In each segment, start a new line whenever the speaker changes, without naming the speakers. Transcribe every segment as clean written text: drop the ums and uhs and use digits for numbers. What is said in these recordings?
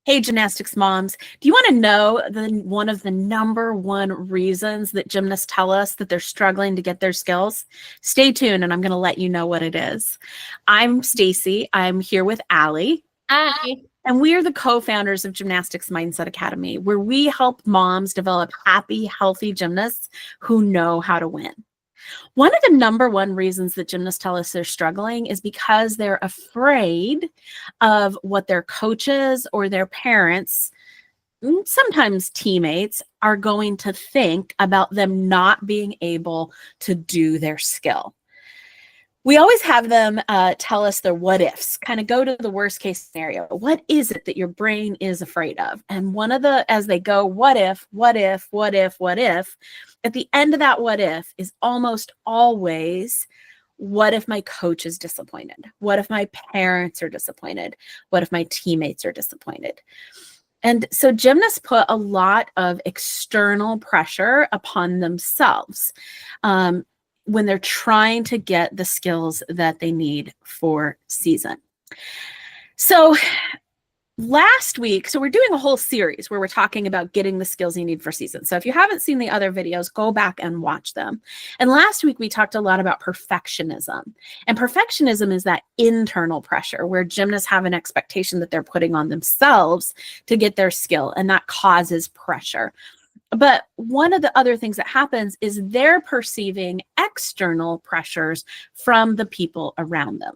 Hey, gymnastics moms, do you want to know one of the number one reasons that gymnasts tell us that they're struggling to get their skills? Stay tuned and I'm going to let you know what it is. I'm Stacy. I'm here with Allie.
Hi.
And we are the co-founders of Gymnastics Mindset Academy, where we help moms develop happy, healthy gymnasts who know how to win. One of the number one reasons that gymnasts tell us they're struggling is because they're afraid of what their coaches or their parents, sometimes teammates, are going to think about them not being able to do their skill. We always have them tell us their what ifs, kind of go to the worst case scenario. What is it that your brain is afraid of? And as they go, what if, what if, what if, what if, at the end of that what if is almost always, what if my coach is disappointed? What if my parents are disappointed? What if my teammates are disappointed? And so gymnasts put a lot of external pressure upon themselves when they're trying to get the skills that they need for season. So last week, we're doing a whole series where we're talking about getting the skills you need for season. So if you haven't seen the other videos, go back and watch them. And last week, we talked a lot about perfectionism. And perfectionism is that internal pressure where gymnasts have an expectation that they're putting on themselves to get their skill, and that causes pressure. But one of the other things that happens is they're perceiving external pressures from the people around them.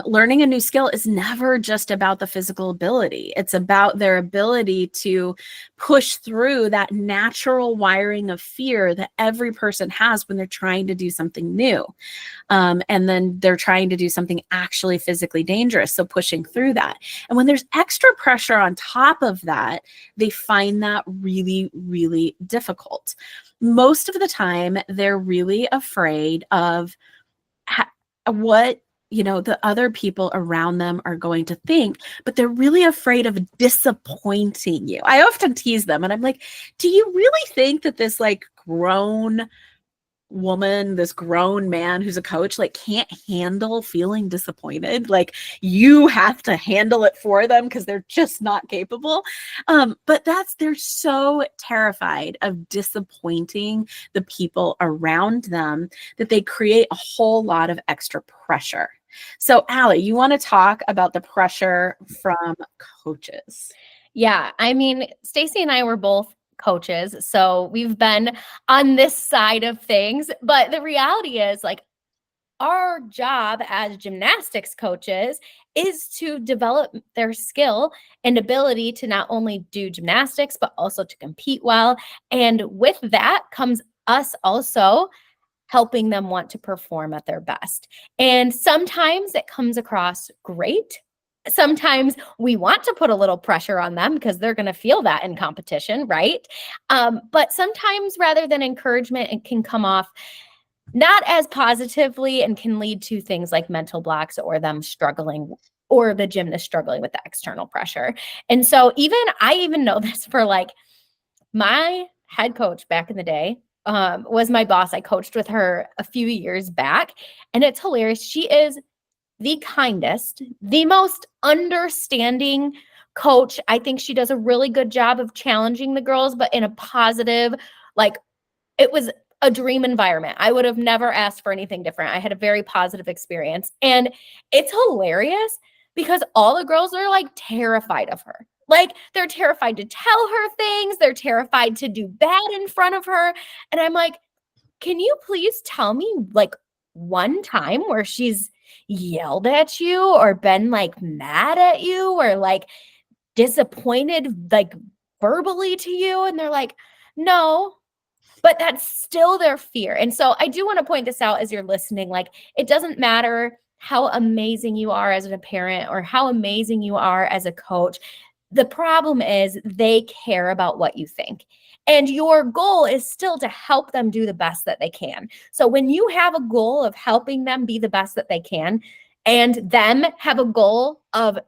Learning a new skill is never just about the physical ability. It's about their ability to push through that natural wiring of fear that every person has when they're trying to do something new. And then they're trying to do something actually physically dangerous. So pushing through that. And when there's extra pressure on top of that, they find that really, really difficult. Most of the time, they're really afraid of what the other people around them are going to think, but they're really afraid of disappointing you. I often tease them and I'm like, do you really think that this grown woman, this grown man who's a coach, can't handle feeling disappointed? You have to handle it for them because they're just not capable. But they're so terrified of disappointing the people around them that they create a whole lot of extra pressure. So Allie, you want to talk about the pressure from coaches?
Yeah, Stacy and I were both coaches, so we've been on this side of things. But the reality is, our job as gymnastics coaches is to develop their skill and ability to not only do gymnastics, but also to compete well. And with that comes us also helping them want to perform at their best. And sometimes it comes across great. Sometimes we want to put a little pressure on them because they're going to feel that in competition, right? But sometimes rather than encouragement, it can come off not as positively and can lead to things like mental blocks or them struggling, or the gymnast struggling with the external pressure. And so I even know this for my head coach back in the day. Was my boss. I coached with her a few years back, and it's hilarious. She is the kindest, the most understanding coach. I think she does a really good job of challenging the girls, but in a positive, it was a dream environment. I would have never asked for anything different. I had a very positive experience, and it's hilarious because all the girls are terrified of her. They're terrified to tell her things. They're terrified to do bad in front of her. And I'm like, can you please tell me one time where she's yelled at you or been mad at you or disappointed verbally to you? And they're like, no, but that's still their fear. And so I do want to point this out as you're listening. It doesn't matter how amazing you are as a parent or how amazing you are as a coach. The problem is they care about what you think. And your goal is still to help them do the best that they can. So when you have a goal of helping them be the best that they can, and them have a goal of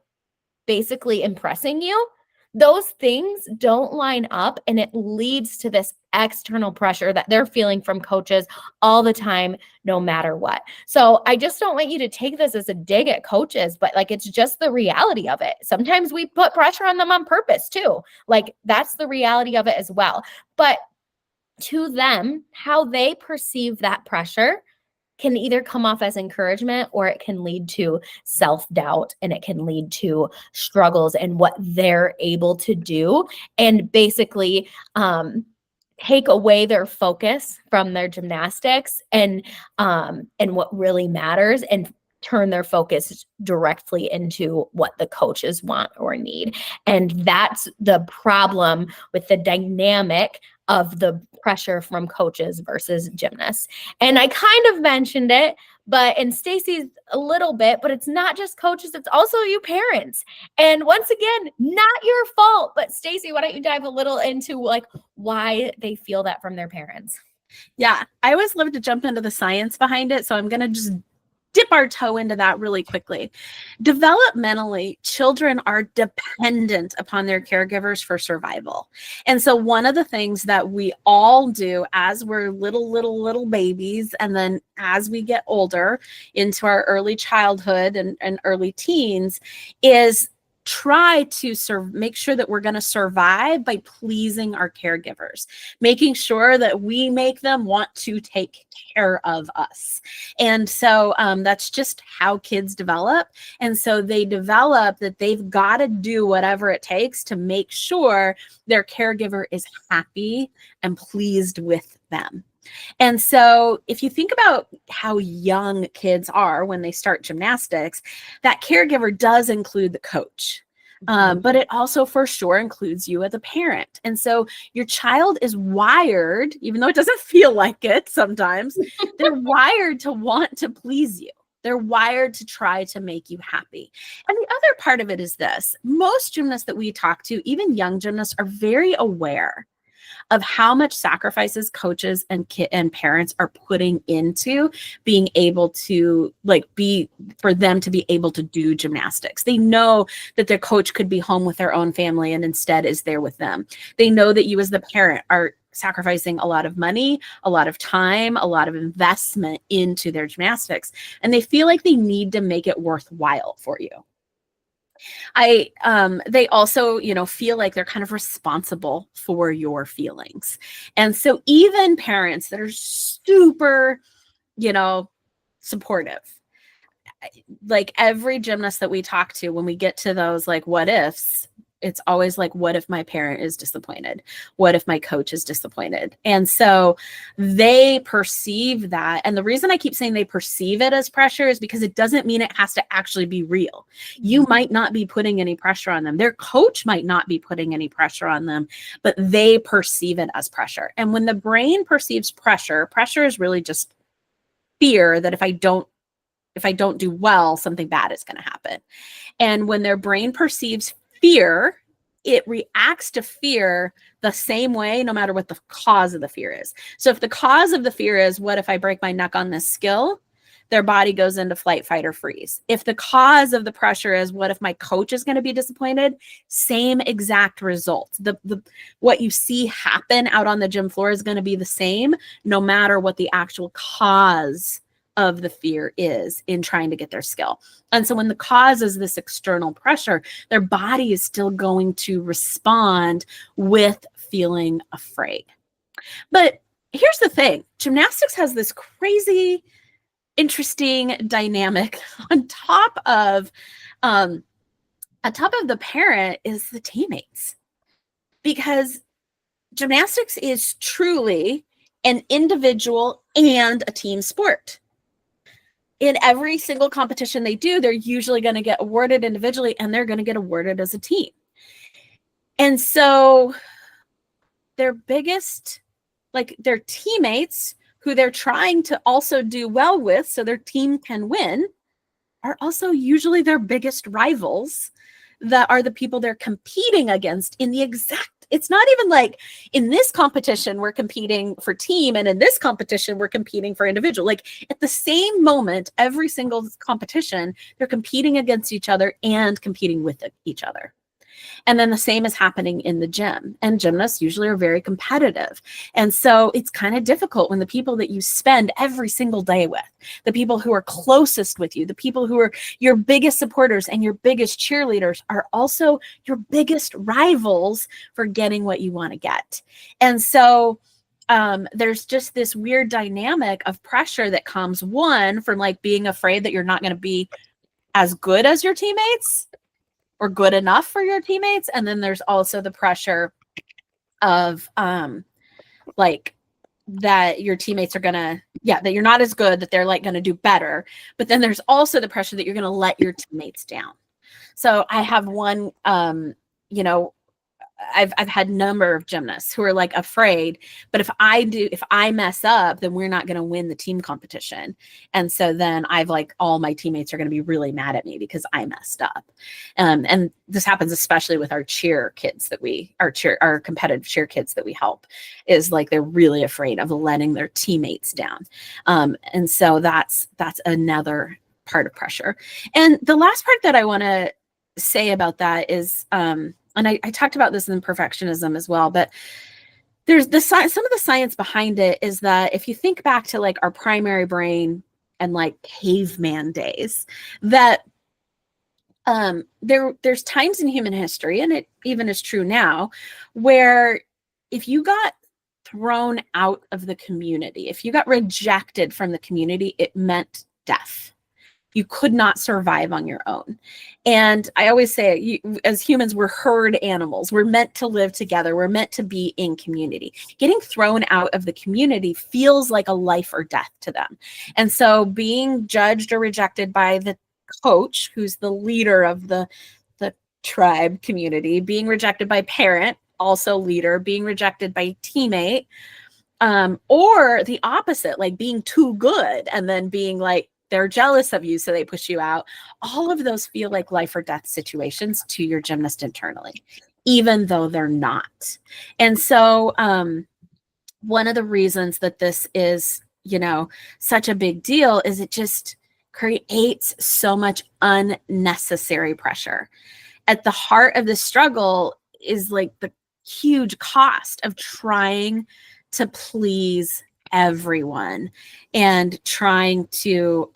basically impressing you, those things don't line up, and it leads to this external pressure that they're feeling from coaches all the time, no matter what. So I just don't want you to take this as a dig at coaches, but like, it's just the reality of it. Sometimes we put pressure on them on purpose too. Like, that's the reality of it as well. But to them, how they perceive that pressure can either come off as encouragement, or it can lead to self-doubt, and it can lead to struggles in what they're able to do, and basically take away their focus from their gymnastics and what really matters, and turn their focus directly into what the coaches want or need. And that's the problem with the dynamic of the pressure from coaches versus gymnasts. And I kind of mentioned it, and Stacy's a little bit, but it's not just coaches, it's also you parents. And once again, not your fault, but Stacy, why don't you dive a little into like why they feel that from their parents?
Yeah, I always love to jump into the science behind it. So I'm going to just dip our toe into that really quickly. Developmentally, children are dependent upon their caregivers for survival. And so one of the things that we all do as we're little babies, and then as we get older into our early childhood and early teens, is try to make sure that we're going to survive by pleasing our caregivers, making sure that we make them want to take care of us. And so that's just how kids develop. And so they develop that they've got to do whatever it takes to make sure their caregiver is happy and pleased with them. And so if you think about how young kids are when they start gymnastics, that caregiver does include the coach. But it also for sure includes you as a parent. And so your child is wired, even though it doesn't feel like it sometimes, they're wired to want to please you. They're wired to try to make you happy. And the other part of it is this: most gymnasts that we talk to, even young gymnasts, are very aware of how much sacrifices coaches and parents are putting into being able to for them to be able to do gymnastics. They know that their coach could be home with their own family and instead is there with them. They know that you as the parent are sacrificing a lot of money, a lot of time, a lot of investment into their gymnastics, and they feel like they need to make it worthwhile for you. They also, feel like they're kind of responsible for your feelings. And so even parents that are super, supportive, like every gymnast that we talk to, when we get to those like what ifs, it's always like, what if my parent is disappointed? What if my coach is disappointed? And so they perceive that. And the reason I keep saying they perceive it as pressure is because it doesn't mean it has to actually be real. You might not be putting any pressure on them. Their coach might not be putting any pressure on them, but they perceive it as pressure. And when the brain perceives pressure is really just fear that if I don't do well, something bad is going to happen. And when their brain perceives fear, it reacts to fear the same way, no matter what the cause of the fear is. So if the cause of the fear is, what if I break my neck on this skill? Their body goes into flight, fight, or freeze. If the cause of the pressure is, what if my coach is going to be disappointed? Same exact result. What you see happen out on the gym floor is going to be the same, no matter what the actual cause of the fear is in trying to get their skill. And so when the cause is this external pressure, their body is still going to respond with feeling afraid. But here's the thing: gymnastics has this crazy, interesting dynamic on top of the parent is the teammates, because gymnastics is truly an individual and a team sport. In every single competition they do, they're usually going to get awarded individually and they're going to get awarded as a team. And so their teammates, who they're trying to also do well with so their team can win, are also usually their biggest rivals, that are the people they're competing against in the exact. It's not even like in this competition we're competing for team and in this competition we're competing for individual. Like at the same moment, every single competition, they're competing against each other and competing with each other. And then the same is happening in the gym. And gymnasts usually are very competitive. And so it's kind of difficult when the people that you spend every single day with, the people who are closest with you, the people who are your biggest supporters and your biggest cheerleaders are also your biggest rivals for getting what you want to get. And so there's just this weird dynamic of pressure that comes, one, from like being afraid that you're not going to be as good as your teammates or good enough for your teammates. And then there's also the pressure of like that your teammates are gonna, that you're not as good, that they're like gonna do better. But then there's also the pressure that you're gonna let your teammates down. So I have one, you know, I've had a number of gymnasts who are like afraid, but if I mess up, then we're not going to win the team competition. And so then I've like, all my teammates are going to be really mad at me because I messed up. And this happens especially with our cheer kids that our competitive cheer kids that we help, is like, they're really afraid of letting their teammates down. And so that's another part of pressure. And the last part that I want to say about that is, and I talked about this in perfectionism as well, but there's some of the science behind it is that if you think back to like our primary brain and like caveman days, that there's times in human history, and it even is true now, where if you got thrown out of the community, if you got rejected from the community, it meant death. You could not survive on your own. And I always say, as humans, we're herd animals. We're meant to live together. We're meant to be in community. Getting thrown out of the community feels like a life or death to them. And so being judged or rejected by the coach, who's the leader of the tribe community, being rejected by parent, also leader, being rejected by teammate, or the opposite, like being too good and then being like, they're jealous of you, so they push you out. All of those feel like life or death situations to your gymnast internally, even though they're not. And so one of the reasons that this is, you know, such a big deal is it just creates so much unnecessary pressure. At the heart of the struggle is like the huge cost of trying to please everyone and trying to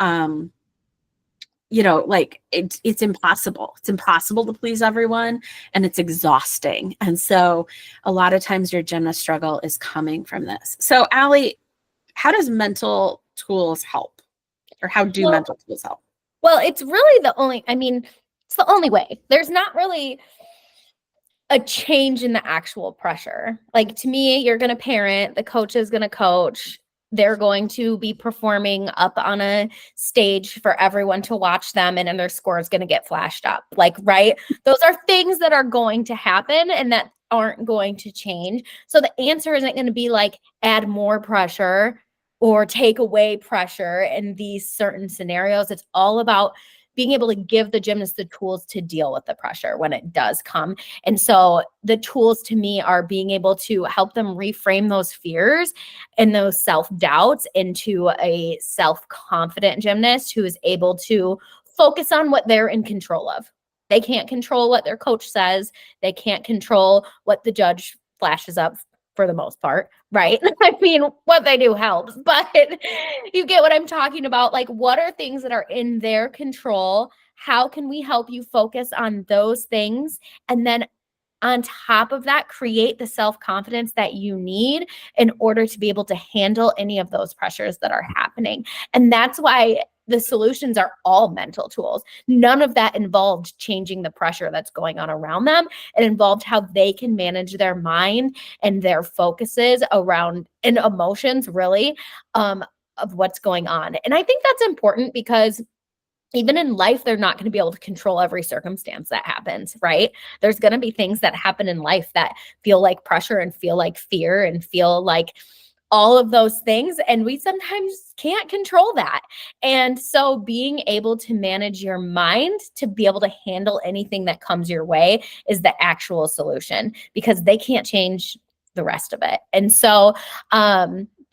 you know, like it's impossible to please everyone, and it's exhausting. And so a lot of times your gymnast struggle is coming from this. So Allie, how does mental tools help, or how do mental tools help?
Well, it's really it's the only way. There's not really a change in the actual pressure. Like, to me, you're going to parent, the coach is going to coach, they're going to be performing up on a stage for everyone to watch them, and then their score is going to get flashed up. Like, right? Those are things that are going to happen and that aren't going to change. So the answer isn't going to be like add more pressure or take away pressure in these certain scenarios. It's all about being able to give the gymnast the tools to deal with the pressure when it does come. And so the tools to me are being able to help them reframe those fears and those self-doubts into a self-confident gymnast who is able to focus on what they're in control of. They can't control what their coach says. They can't control what the judge flashes up for the most part, right? I mean, what they do helps, but you get what I'm talking about. Like, what are things that are in their control? How can we help you focus on those things? And then on top of that, create the self-confidence that you need in order to be able to handle any of those pressures that are happening. And that's why the solutions are all mental tools. None of that involved changing the pressure that's going on around them. It involved how they can manage their mind and their focuses around and emotions, really, of what's going on. And I think that's important because even in life, they're not going to be able to control every circumstance that happens, right? There's going to be things that happen in life that feel like pressure and feel like fear and feel like all of those things. And we sometimes can't control that. And so being able to manage your mind to be able to handle anything that comes your way is the actual solution, because they can't change the rest of it. And so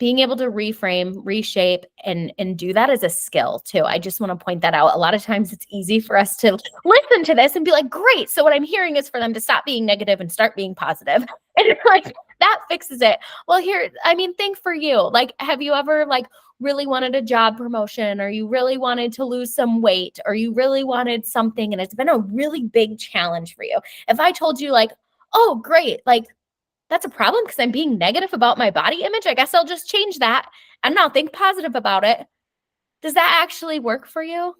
being able to reframe, reshape, and do that is a skill too. I just want to point that out. A lot of times it's easy for us to listen to this and be like, great. So what I'm hearing is for them to stop being negative and start being positive. And like that fixes it. Well, here, I mean, think for you. Like, have you ever like really wanted a job promotion, or you really wanted to lose some weight, or you really wanted something and it's been a really big challenge for you? If I told you like, oh, great, like that's a problem because I'm being negative about my body image, I guess I'll just change that and now think positive about it. Does that actually work for you?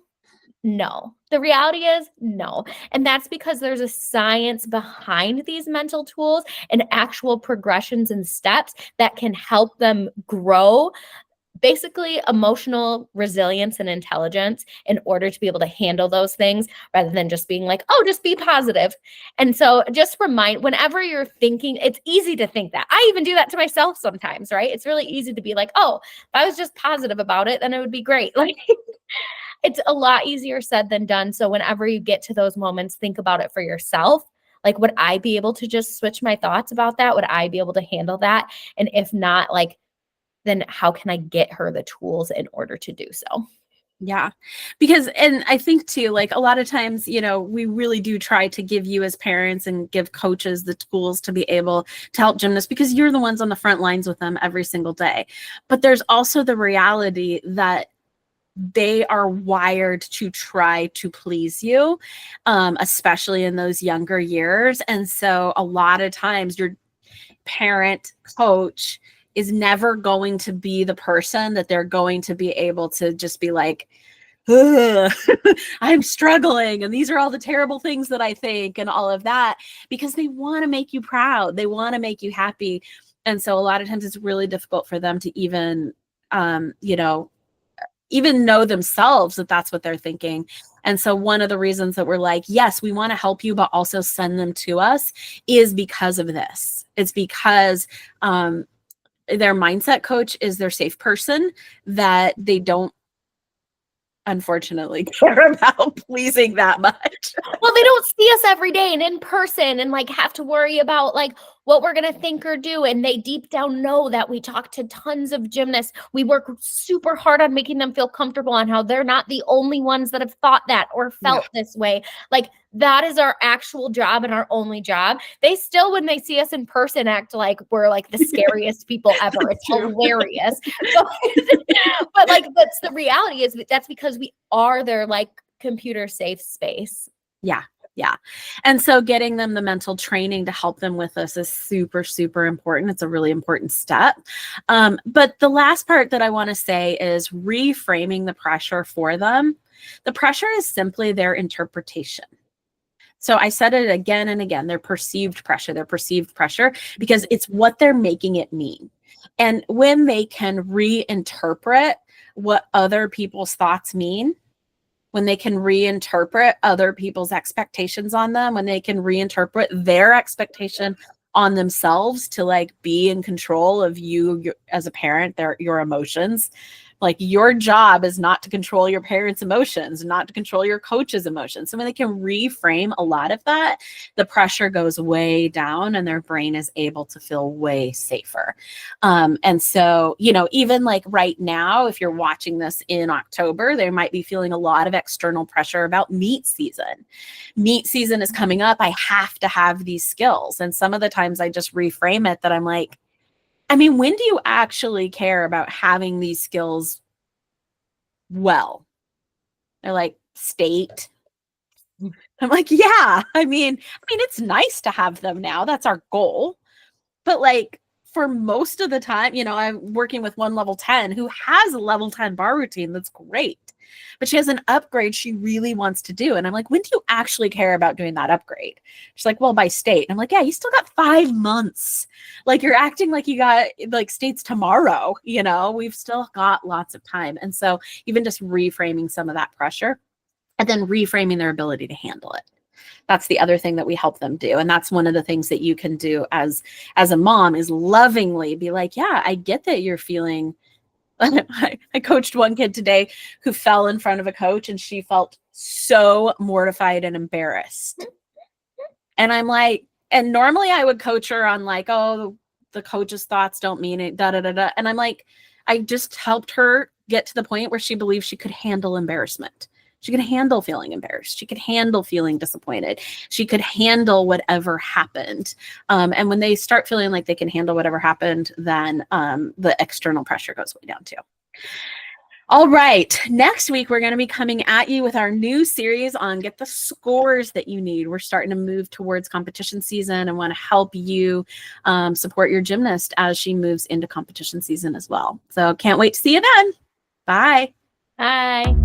No. The reality is no. And that's because there's a science behind these mental tools and actual progressions and steps that can help them grow basically emotional resilience and intelligence in order to be able to handle those things rather than just being like, oh, just be positive. And so just whenever you're thinking, it's easy to think that. I even do that to myself sometimes, right? It's really easy to be like, oh, if I was just positive about it, then it would be great. Like it's a lot easier said than done. So whenever you get to those moments, think about it for yourself. Like, would I be able to just switch my thoughts about that? Would I be able to handle that? And if not, like, then how can I get her the tools in order to do so?
Yeah. Because, and I think too, like a lot of times, we really do try to give you as parents and give coaches the tools to be able to help gymnasts because you're the ones on the front lines with them every single day. But there's also the reality that they are wired to try to please you, especially in those younger years. And so a lot of times your parent coach is never going to be the person that they're going to be able to just be like, I'm struggling and these are all the terrible things that I think and all of that, because they want to make you proud. They want to make you happy. And so a lot of times it's really difficult for them to even, even know themselves that that's what they're thinking. And so one of the reasons that we're like, yes, we want to help you, but also send them to us is because of this. It's because, their mindset coach is their safe person that they don't unfortunately care about pleasing that much.
Well, they don't see us every day and in person and like have to worry about like what we're going to think or do. And they deep down know that we talk to tons of gymnasts. We work super hard on making them feel comfortable on how they're not the only ones that have thought that or felt this way. Like that is our actual job and our only job. They still, when they see us in person, act like we're like the scariest people ever. It's hilarious. But like, that's the reality is that's because we are their like computer safe space.
Yeah. Yeah. And so getting them the mental training to help them with this is super, super important. It's a really important step. But the last part that I want to say is reframing the pressure for them. The pressure is simply their interpretation. So I said it again and again, their perceived pressure, because it's what they're making it mean. And when they can reinterpret what other people's thoughts mean, when they can reinterpret other people's expectations on them, when they can reinterpret their expectation on themselves to like be in control of you as a parent, your emotions. Like your job is not to control your parents' emotions, not to control your coach's emotions. So when they can reframe a lot of that, the pressure goes way down and their brain is able to feel way safer. And so, even like right now, if you're watching this in October, they might be feeling a lot of external pressure about meet season. Meet season is coming up. I have to have these skills. And some of the times I just reframe it that I'm like, I mean, when do you actually care about having these skills well? They're like, state. I'm like, yeah, I mean, it's nice to have them now. That's our goal. But like for most of the time, I'm working with one level 10 who has a level 10 bar routine. That's great. But she has an upgrade she really wants to do. And I'm like, when do you actually care about doing that upgrade? She's like, well, by state. And I'm like, yeah, you still got 5 months. Like you're acting like you got like states tomorrow, we've still got lots of time. And so even just reframing some of that pressure and then reframing their ability to handle it. That's the other thing that we help them do. And that's one of the things that you can do as a mom is lovingly be like, yeah, I get that you're feeling. I coached one kid today who fell in front of a coach and she felt so mortified and embarrassed. And I'm like, and normally I would coach her on like, oh, the coach's thoughts don't mean it, da da da da. And I'm like, I just helped her get to the point where she believed she could handle embarrassment. She could handle feeling embarrassed. She could handle feeling disappointed. She could handle whatever happened. And when they start feeling like they can handle whatever happened, then the external pressure goes way down too. All right. Next week, we're going to be coming at you with our new series on get the scores that you need. We're starting to move towards competition season and want to help you support your gymnast as she moves into competition season as well. So can't wait to see you then. Bye.
Bye.